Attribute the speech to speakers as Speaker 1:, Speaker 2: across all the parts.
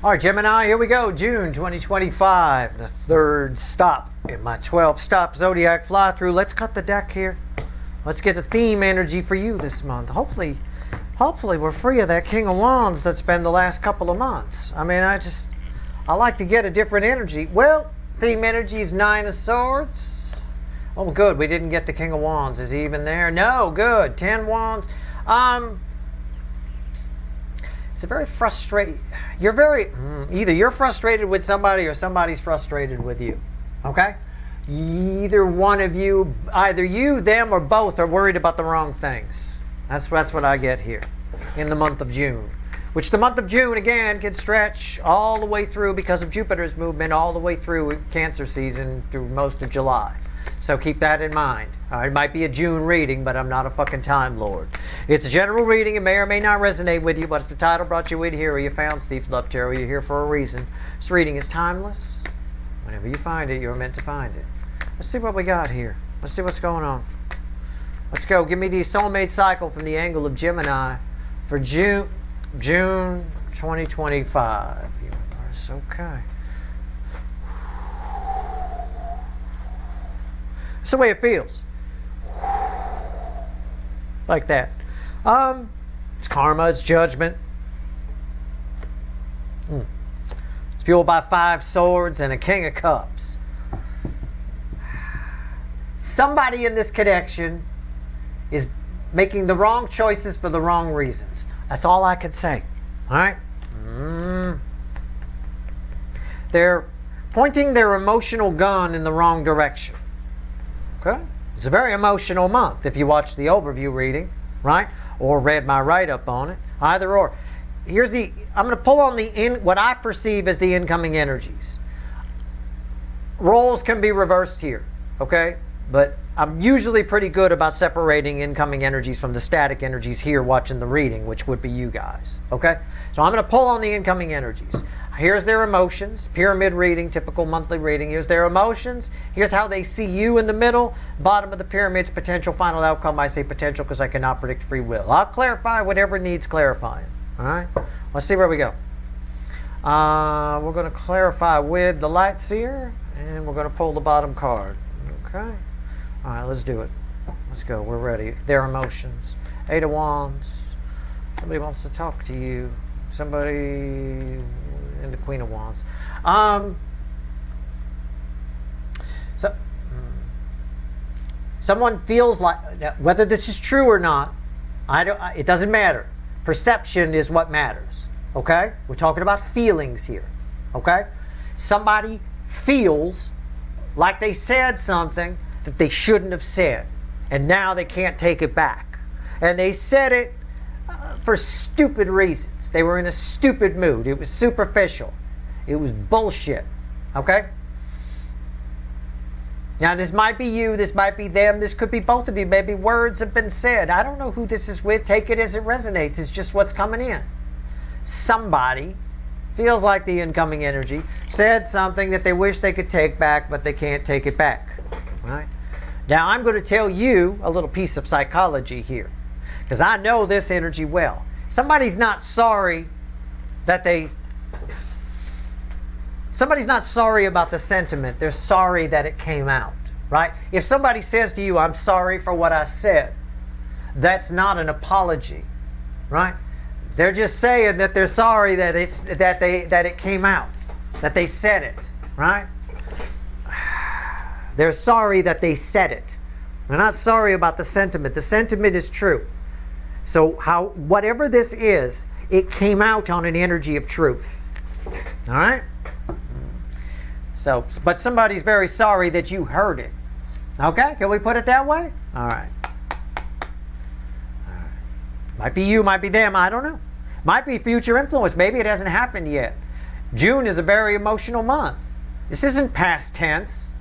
Speaker 1: All right, Gemini, here we go. June 2025, the third stop in my 12-stop Zodiac fly-through. Let's cut the deck here. Let's get the theme energy for you this month. Hopefully we're free of that King of Wands that's been the last couple of months. I mean, I like to get a different energy. Well, theme energy is 9 of Swords. Oh, good. We didn't get the King of Wands. Is he even there? No, good. 10 Wands. It's a very frustrating. Either you're frustrated with somebody or somebody's frustrated with you. Okay? Either one of you, either you, them, or both are worried about the wrong things. That's what I get here in the month of June. Which the month of June, again, can stretch all the way through because of Jupiter's movement all the way through Cancer season through most of July. So keep that in mind. It might be a June reading, but I'm not a fucking Time Lord. It's a general reading. It may or may not resonate with you, but if the title brought you in here or you found Steve's Love Tarot, you're here for a reason. This reading is timeless. Whenever you find it, you're meant to find it. Let's see what we got here. Let's see what's going on. Let's go. Give me the soulmate cycle from the angle of Gemini for June 2025. Universe, okay. That's the way it feels. Like that. It's karma, it's judgment. It's fueled by 5 swords and a King of Cups. Somebody in this connection is making the wrong choices for the wrong reasons. That's all I could say. All right? They're pointing their emotional gun in the wrong direction. Okay? It's a very emotional month if you watch the overview reading, right? Or read my write-up on it. Either or. I'm going to pull on what I perceive as the incoming energies. Roles can be reversed here, okay? But I'm usually pretty good about separating incoming energies from the static energies here watching the reading, which would be you guys, okay? So I'm going to pull on the incoming energies. Here's their emotions, pyramid reading, typical monthly reading. Here's their emotions. Here's how they see you in the middle. Bottom of the pyramid's potential final outcome. I say potential because I cannot predict free will. I'll clarify whatever needs clarifying. All right? Let's see where we go. We're going to clarify with the light seer, and we're going to pull the bottom card. Okay? All right, let's do it. Let's go. We're ready. Their emotions. 8 of Wands. Somebody wants to talk to you. Somebody... and the Queen of Wands. Someone feels like, whether this is true or not, it doesn't matter. Perception is what matters. Okay? We're talking about feelings here. Okay? Somebody feels like they said something that they shouldn't have said, and now they can't take it back. And they said it for stupid reasons. They were in a stupid mood. It was superficial. It was bullshit. Okay? Now, this might be you. This might be them. This could be both of you. Maybe words have been said. I don't know who this is with. Take it as it resonates. It's just what's coming in. Somebody feels like the incoming energy said something that they wish they could take back, but they can't take it back. All right? Now, I'm going to tell you a little piece of psychology here, because I know this energy well. Somebody's not sorry about the sentiment. They're sorry that it came out, right? If somebody says to you, I'm sorry for what I said, that's not an apology, right? They're just saying that they're sorry that it came out, that they said it, right? They're sorry that they said it. They're not sorry about the sentiment. The sentiment is true. So whatever this is, it came out on an energy of truth. All right? So, but somebody's very sorry that you heard it. Okay? Can we put it that way? All right. All right. Might be you, might be them, I don't know. Might be future influence. Maybe it hasn't happened yet. June is a very emotional month. This isn't past tense.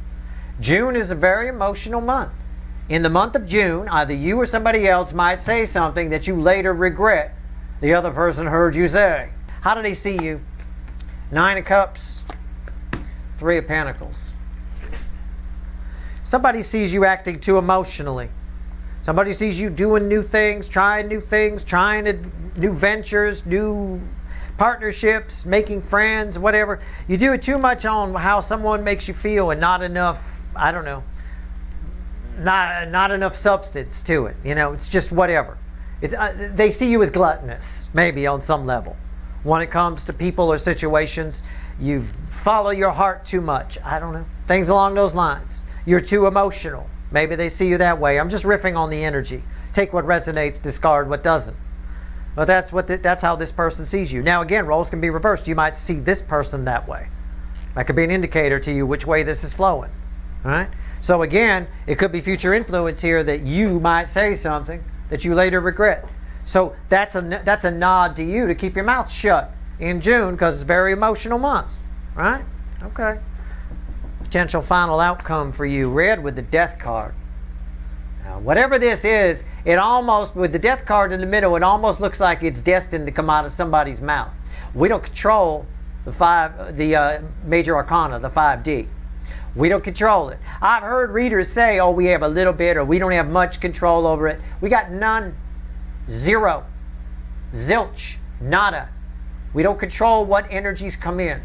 Speaker 1: June is a very emotional month. In the month of June, either you or somebody else might say something that you later regret the other person heard you say. How do they see you? 9 of Cups, 3 of Pentacles. Somebody sees you acting too emotionally. Somebody sees you doing new things, trying new ventures, new partnerships, making friends, whatever. You do it too much on how someone makes you feel and not enough, I don't know, not enough substance to it. You know, it's just whatever. They see you as gluttonous, maybe on some level. When it comes to people or situations, you follow your heart too much. I don't know. Things along those lines. You're too emotional. Maybe they see you that way. I'm just riffing on the energy. Take what resonates, discard what doesn't. But that's how this person sees you. Now again, roles can be reversed. You might see this person that way. That could be an indicator to you which way this is flowing. All right? So again, it could be future influence here that you might say something that you later regret. So that's a nod to you to keep your mouth shut in June because it's a very emotional month. Right? Okay. Potential final outcome for you. Red with the Death card. Now, whatever this is, it almost, with the Death card in the middle, it almost looks like it's destined to come out of somebody's mouth. We don't control the major arcana, the 5D. We don't control it. I've heard readers say, oh, we have a little bit, or we don't have much control over it. We got none. Zero. Zilch. Nada. We don't control what energies come in.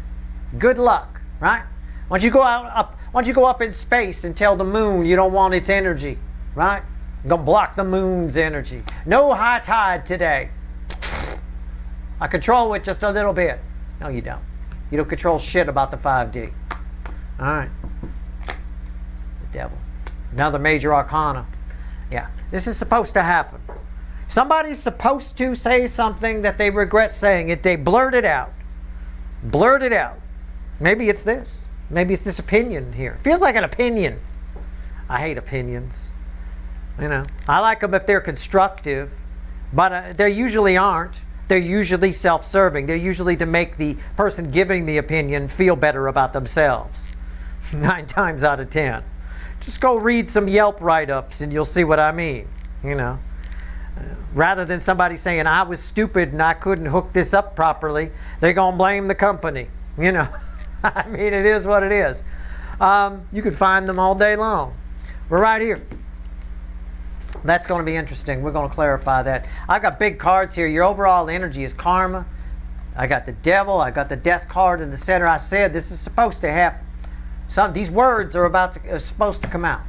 Speaker 1: Good luck, right? Once you go up in space and tell the moon you don't want its energy, right? You're going to block the moon's energy. No high tide today. I control it just a little bit. No, you don't. You don't control shit about the 5D. All right. The Devil. Another major arcana. Yeah. This is supposed to happen. Somebody's supposed to say something that they regret saying it. They blurt it out. Blurt it out. Maybe it's this. Maybe it's this opinion here. Feels like an opinion. I hate opinions. You know, I like them if they're constructive, but they usually aren't. They're usually self-serving. They're usually to make the person giving the opinion feel better about themselves. 9 times out of 10. Just go read some Yelp write-ups and you'll see what I mean. You know, rather than somebody saying, I was stupid and I couldn't hook this up properly, they're going to blame the company. You know, I mean, it is what it is. You can find them all day long. We're right here. That's going to be interesting. We're going to clarify that. I've got big cards here. Your overall energy is karma. I got the Devil. I got the Death card in the center. I said this is supposed to happen. These words are supposed to come out.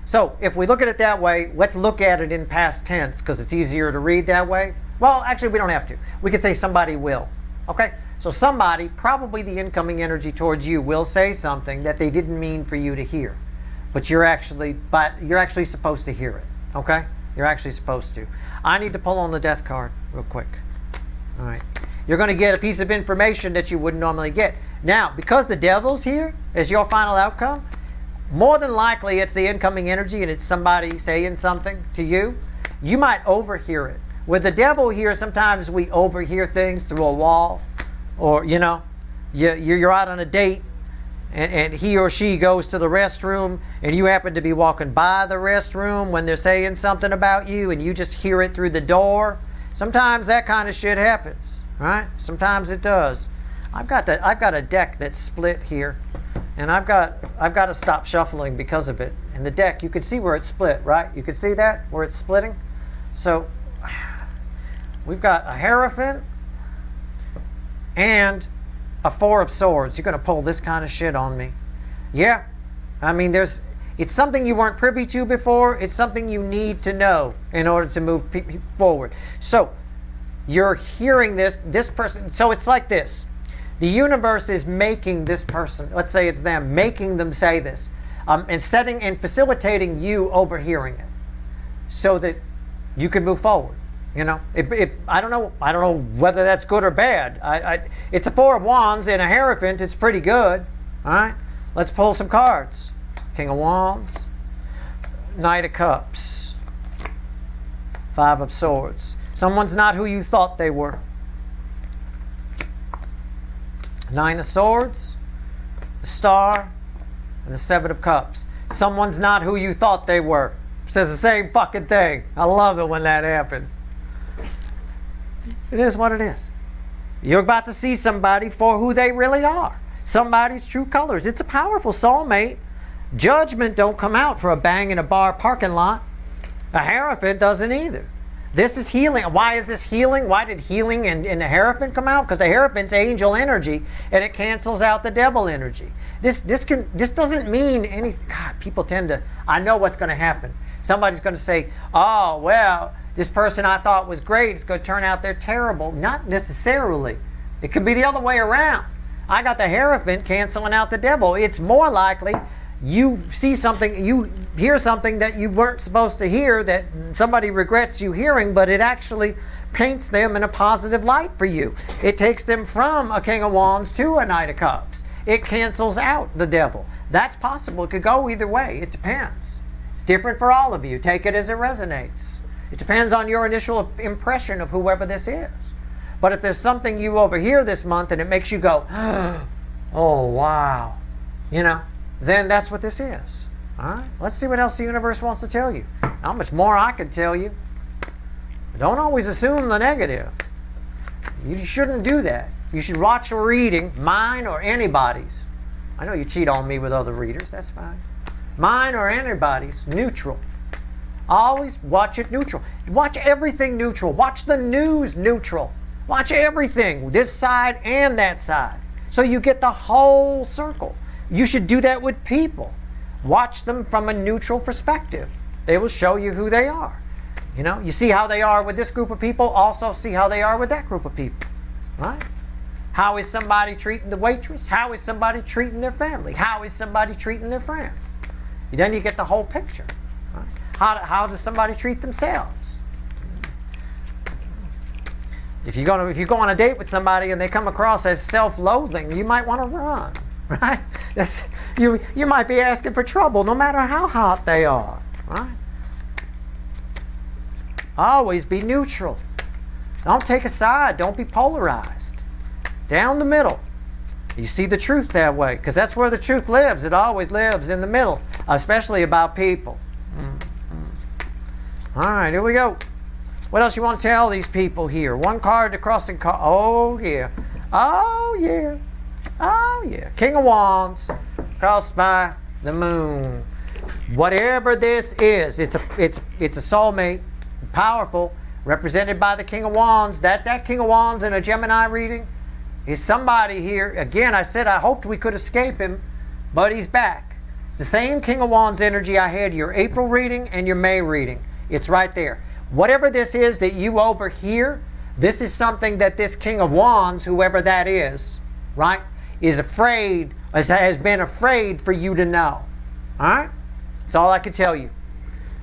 Speaker 1: So if we look at it that way, let's look at it in past tense because it's easier to read that way. Well, actually, we don't have to. We could say somebody will. Okay? So somebody, probably the incoming energy towards you, will say something that they didn't mean for you to hear. But you're actually supposed to hear it. Okay? You're actually supposed to. I need to pull on the Death card real quick. All right. You're going to get a piece of information that you wouldn't normally get. Now, because the Devil's here as your final outcome, more than likely it's the incoming energy and it's somebody saying something to you. You might overhear it. With the Devil here, sometimes we overhear things through a wall. Or, you know, you're out on a date and he or she goes to the restroom and you happen to be walking by the restroom when they're saying something about you and you just hear it through the door. Sometimes that kind of shit happens, right? Sometimes it does. I've got a deck that's split here, and I've got to stop shuffling because of it. And the deck, you can see where it's split, right? You can see that where it's splitting. So we've got a Hierophant and a 4 of Swords. You're going to pull this kind of shit on me. Yeah. I mean, it's something you weren't privy to before. It's something you need to know in order to move forward. So you're hearing this person. So it's like this. The universe is making this person, let's say it's them, making them say this, and setting and facilitating you overhearing it so that you can move forward. You know, I don't know whether that's good or bad. It's a 4 of Wands and a Hierophant. It's pretty good. All right, let's pull some cards. King of Wands, Knight of Cups, 5 of Swords. Someone's not who you thought they were. 9 of Swords, the Star, and the 7 of Cups. Someone's not who you thought they were. Says the same fucking thing. I love it when that happens. It is what it is. You're about to see somebody for who they really are. Somebody's true colors. It's a powerful soulmate. Judgment don't come out for a bang in a bar parking lot. A Hierophant doesn't either. This is healing. Why is this healing? Why did healing and the Hierophant come out? Because the Hierophant's angel energy, and it cancels out the devil energy. This doesn't mean anything. God, people tend to, I know what's going to happen. Somebody's going to say, oh, well, this person I thought was great, it's going to turn out they're terrible. Not necessarily. It could be the other way around. I got the Hierophant canceling out the devil. It's more likely you see something, you hear something that you weren't supposed to hear, that somebody regrets you hearing, but it actually paints them in a positive light for you. It takes them from a King of Wands to a Knight of Cups. It cancels out the devil. That's possible. It could go either way. It depends. It's different for all of you. Take it as it resonates. It depends on your initial impression of whoever this is. But if there's something you overhear this month and it makes you go, oh, wow, you know, then that's what this is. All right? Let's see what else the universe wants to tell you. How much more I could tell you. Don't always assume the negative. You shouldn't do that. You should watch a reading, mine or anybody's. I know you cheat on me with other readers. That's fine. Mine or anybody's, neutral. Always watch it neutral. Watch everything neutral. Watch the news neutral. Watch everything, this side and that side. So you get the whole circle. You should do that with people. Watch them from a neutral perspective. They will show you who they are. You know, you see how they are with this group of people, also see how they are with that group of people. Right? How is somebody treating the waitress? How is somebody treating their family? How is somebody treating their friends? Then you get the whole picture. Right? How does somebody treat themselves? If you go on a date with somebody and they come across as self-loathing, you might want to run, right? You might be asking for trouble no matter how hot they are, right? Always be neutral. Don't take a side. Don't be polarized. Down the middle. You see the truth that way, because that's where the truth lives. It always lives in the middle, especially about people. All right, here we go. What else you want to tell these people here? One card, the crossing card. Oh, yeah. Oh, yeah. Oh, yeah. King of Wands, crossed by the moon. Whatever this is, it's a soulmate, powerful, represented by the King of Wands. That King of Wands in a Gemini reading is somebody here. Again, I said I hoped we could escape him, but he's back. It's the same King of Wands energy I had your April reading and your May reading. It's right there. Whatever this is that you overhear, this is something that this King of Wands, whoever that is, right, is afraid, has been afraid for you to know. All right? That's all I can tell you.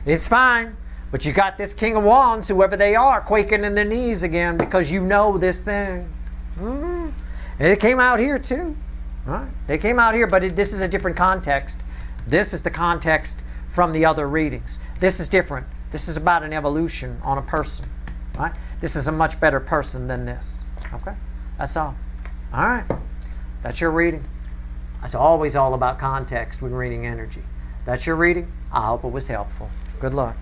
Speaker 1: It's fine, but you got this King of Wands, whoever they are, quaking in their knees again because you know this thing. And it came out here too. Right? They came out here, but this is a different context. This is the context from the other readings. This is different. This is about an evolution on a person. Right? This is a much better person than this. Okay? That's all. All right. That's your reading. It's always all about context when reading energy. That's your reading. I hope it was helpful. Good luck.